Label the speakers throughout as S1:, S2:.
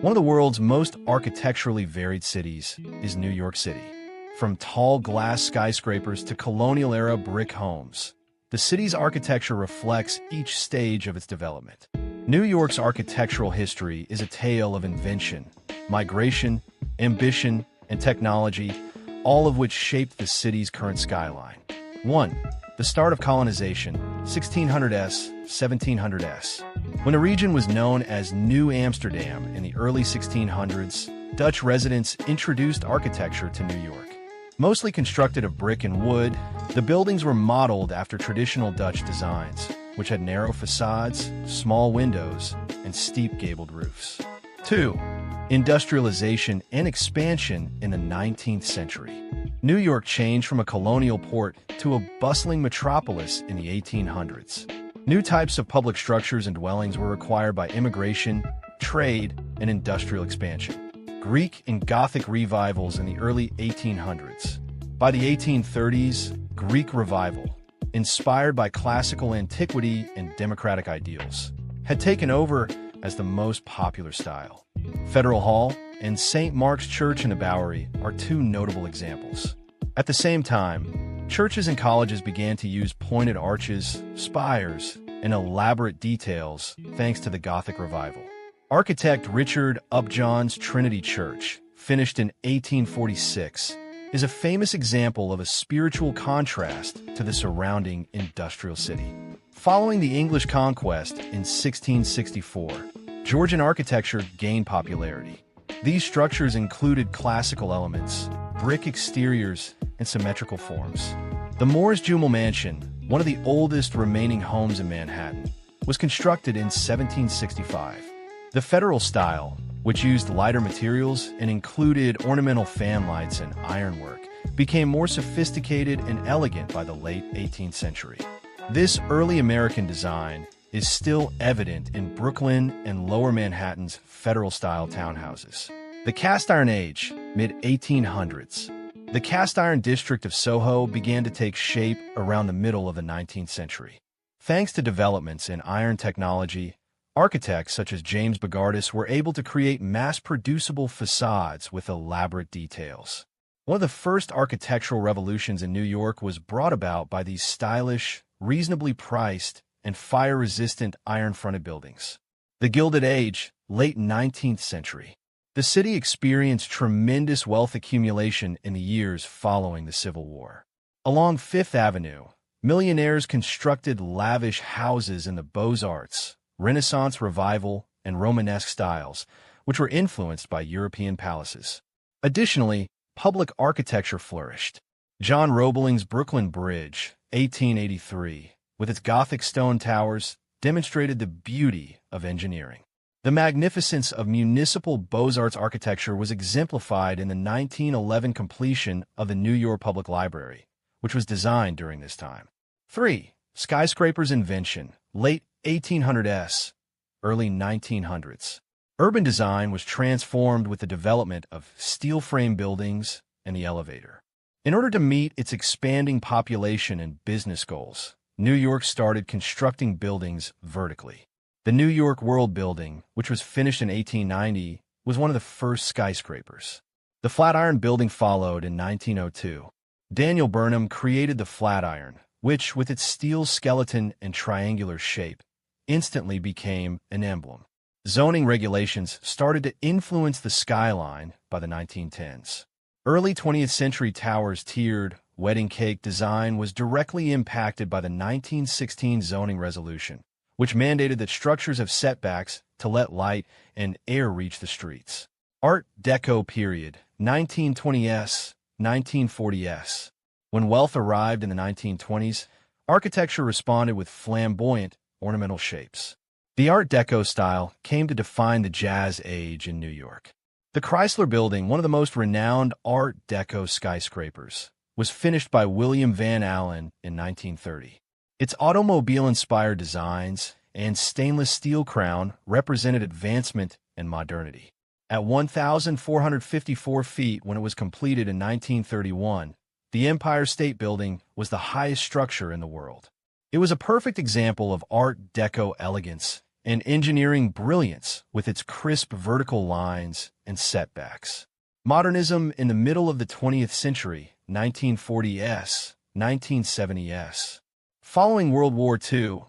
S1: One of the world's most architecturally varied cities is New York City. From tall glass skyscrapers to colonial-era brick homes, the city's architecture reflects each stage of its development. New York's architectural history is a tale of invention, migration, ambition, and technology, all of which shaped the city's current skyline. 1. The start of colonization, 1600s, 1700s. When the region was known as New Amsterdam in the early 1600s, Dutch residents introduced architecture to New York. Mostly constructed of brick and wood, the buildings were modeled after traditional Dutch designs, which had narrow facades, small windows, and steep gabled roofs. 2. Industrialization and expansion in the 19th century. New York changed from a colonial port to a bustling metropolis in the 1800s. New types of public structures and dwellings were required by immigration, trade, and industrial expansion. Greek and Gothic revivals in the early 1800s. By the 1830s, Greek revival, inspired by classical antiquity and democratic ideals, had taken over as the most popular style. Federal Hall and St. Mark's Church in the Bowery are two notable examples. At the same time, churches and colleges began to use pointed arches, spires, and elaborate details thanks to the Gothic revival. Architect Richard Upjohn's Trinity Church, finished in 1846, is a famous example of a spiritual contrast to the surrounding industrial city. Following the English conquest in 1664, Georgian architecture gained popularity. These structures included classical elements, brick exteriors, and symmetrical forms. The Moores Jumel Mansion, one of the oldest remaining homes in Manhattan, was constructed in 1765. The Federal style, which used lighter materials and included ornamental fan lights and ironwork, became more sophisticated and elegant by the late 18th century. This early American design is still evident in Brooklyn and Lower Manhattan's Federal-style townhouses. The Cast Iron Age, mid-1800s. The Cast Iron district of Soho began to take shape around the middle of the 19th century. Thanks to developments in iron technology, architects such as James Bogardus were able to create mass-producible facades with elaborate details. One of the first architectural revolutions in New York was brought about by these stylish, reasonably priced, and fire-resistant iron-fronted buildings. The Gilded Age, late 19th century. The city experienced tremendous wealth accumulation in the years following the Civil War. Along Fifth Avenue, millionaires constructed lavish houses in the Beaux-Arts, Renaissance Revival, and Romanesque styles, which were influenced by European palaces. Additionally, public architecture flourished. John Roebling's Brooklyn Bridge, 1883, with its Gothic stone towers, demonstrated the beauty of engineering. The magnificence of municipal Beaux-Arts architecture was exemplified in the 1911 completion of the New York Public Library, which was designed during this time. 3. Skyscrapers invention, late 1800s, early 1900s. Urban design was transformed with the development of steel frame buildings and the elevator. In order to meet its expanding population and business goals, New York started constructing buildings vertically. The New York World Building, which was finished in 1890, was one of the first skyscrapers. The Flatiron Building followed in 1902. Daniel Burnham created the Flatiron, which, with its steel skeleton and triangular shape, instantly became an emblem. Zoning regulations started to influence the skyline by the 1910s. Early 20th century towers' tiered, wedding cake design was directly impacted by the 1916 zoning resolution, which mandated that structures have setbacks to let light and air reach the streets. Art Deco period, 1920s, 1940s. When wealth arrived in the 1920s, architecture responded with flamboyant, ornamental shapes. The Art Deco style came to define the Jazz Age in New York. The Chrysler Building, one of the most renowned Art Deco skyscrapers, was finished by William Van Allen in 1930. Its automobile-inspired designs and stainless steel crown represented advancement and modernity. At 1,454 feet when it was completed in 1931, the Empire State Building was the highest structure in the world. It was a perfect example of Art Deco elegance and engineering brilliance with its crisp vertical lines and setbacks. Modernism in the middle of the 20th century, 1940s, 1970s. Following World War II,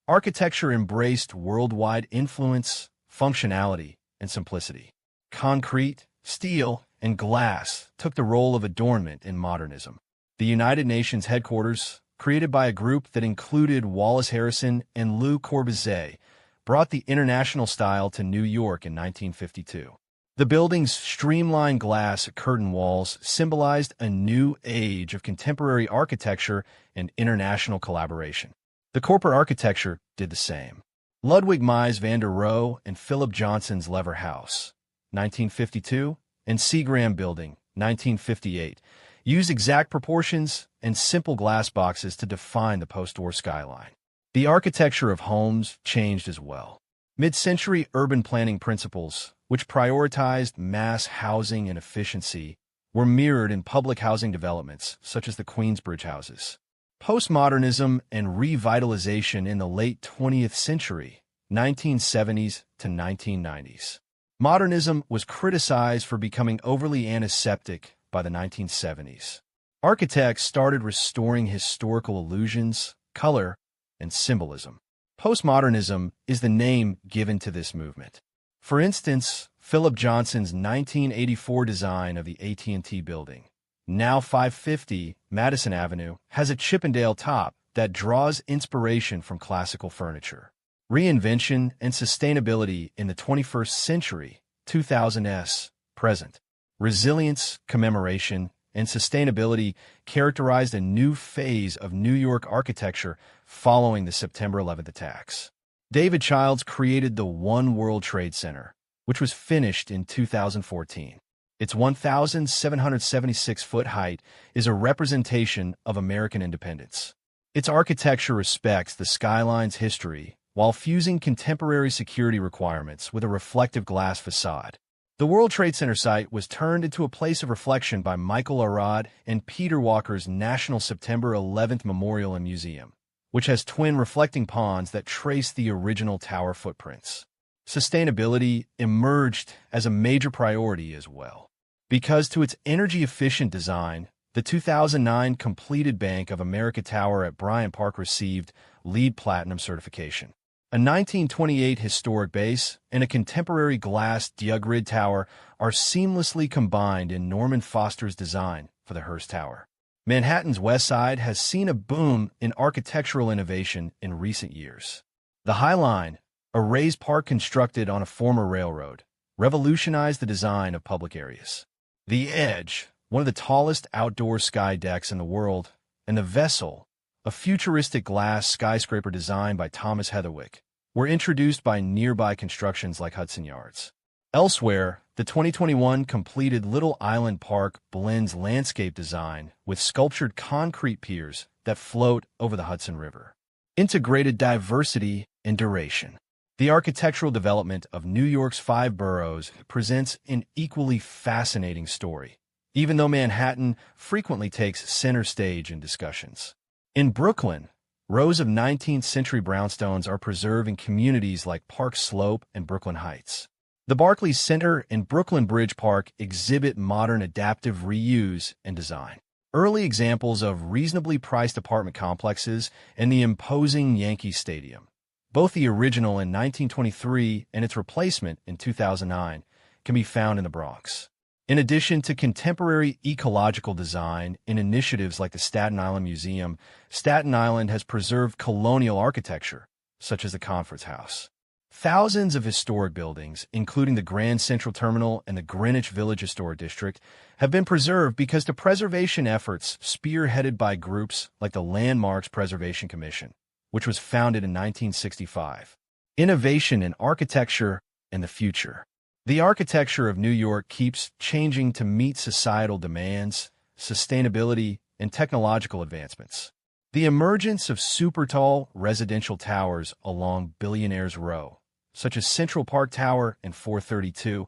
S1: architecture embraced worldwide influence, functionality, and simplicity. Concrete, steel, and glass took the role of adornment in modernism. The United Nations headquarters, created by a group that included Wallace Harrison and Le Corbusier, brought the international style to New York in 1952. The building's streamlined glass curtain walls symbolized a new age of contemporary architecture and international collaboration. The corporate architecture did the same. Ludwig Mies van der Rohe and Philip Johnson's Lever House, 1952, and Seagram Building, 1958, used exact proportions and simple glass boxes to define the post-war skyline. The architecture of homes changed as well. Mid-century urban planning principles, which prioritized mass housing and efficiency, were mirrored in public housing developments such as the Queensbridge houses. Postmodernism and revitalization in the late 20th century, 1970s to 1990s. Modernism was criticized for becoming overly antiseptic by the 1970s. Architects started restoring historical illusions, color, and symbolism. Postmodernism is the name given to this movement. For instance, Philip Johnson's 1984 design of the AT&T building, now 550 Madison Avenue, has a Chippendale top that draws inspiration from classical furniture. Reinvention and sustainability in the 21st century, 2000s, present. Resilience, commemoration, and sustainability characterized a new phase of New York architecture following the September 11th attacks. David Childs created the One World Trade Center, which was finished in 2014. Its 1,776-foot height is a representation of American independence. Its architecture respects the skyline's history while fusing contemporary security requirements with a reflective glass facade. The World Trade Center site was turned into a place of reflection by Michael Arad and Peter Walker's National September 11th Memorial and Museum, which has twin reflecting ponds that trace the original tower footprints. Sustainability emerged as a major priority as well, because to its energy-efficient design, the 2009 completed Bank of America Tower at Bryant Park received LEED Platinum certification. A 1928 historic base and a contemporary glass diagrid tower are seamlessly combined in Norman Foster's design for the Hearst Tower. Manhattan's West Side has seen a boom in architectural innovation in recent years. The High Line, a raised park constructed on a former railroad, revolutionized the design of public areas. The Edge, one of the tallest outdoor sky decks in the world, and the Vessel, a futuristic glass skyscraper designed by Thomas Heatherwick, were introduced by nearby constructions like Hudson Yards. Elsewhere, the 2021 completed Little Island Park blends landscape design with sculptured concrete piers that float over the Hudson River. Integrated diversity and duration. The architectural development of New York's 5 boroughs presents an equally fascinating story, even though Manhattan frequently takes center stage in discussions. In Brooklyn, rows of 19th-century brownstones are preserved in communities like Park Slope and Brooklyn Heights. The Barclays Center and Brooklyn Bridge Park exhibit modern adaptive reuse and design. Early examples of reasonably priced apartment complexes and the imposing Yankee Stadium, both the original in 1923 and its replacement in 2009, can be found in the Bronx. In addition to contemporary ecological design and initiatives like the Staten Island Museum, Staten Island has preserved colonial architecture, such as the Conference House. Thousands of historic buildings, including the Grand Central Terminal and the Greenwich Village Historic District, have been preserved because of preservation efforts spearheaded by groups like the Landmarks Preservation Commission, which was founded in 1965. Innovation in architecture and the future. The architecture of New York keeps changing to meet societal demands, sustainability, and technological advancements. The emergence of super-tall residential towers along Billionaires Row, such as Central Park Tower and 432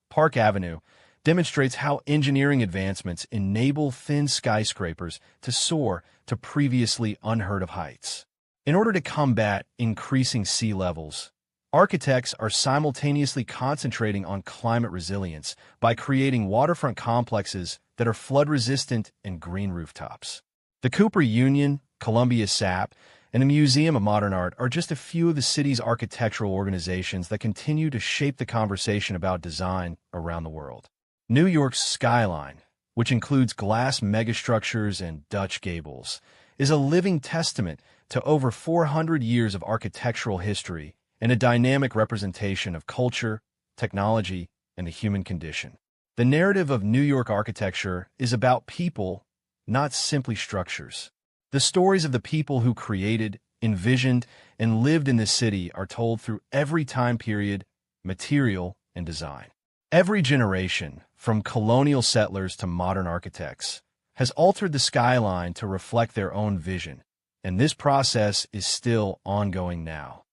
S1: Park Avenue, demonstrates how engineering advancements enable thin skyscrapers to soar to previously unheard-of heights. In order to combat increasing sea levels, Architects are simultaneously concentrating on climate resilience by creating waterfront complexes that are flood-resistant and green rooftops. The Cooper Union, Columbia SAP, and the Museum of Modern Art are just a few of the city's architectural organizations that continue to shape the conversation about design around the world. New York's skyline, which includes glass megastructures and Dutch gables, is a living testament to over 400 years of architectural history and a dynamic representation of culture, technology, and the human condition. The narrative of New York architecture is about people, not simply structures. The stories of the people who created, envisioned, and lived in this city are told through every time period, material, and design. Every generation, from colonial settlers to modern architects, has altered the skyline to reflect their own vision, and this process is still ongoing now.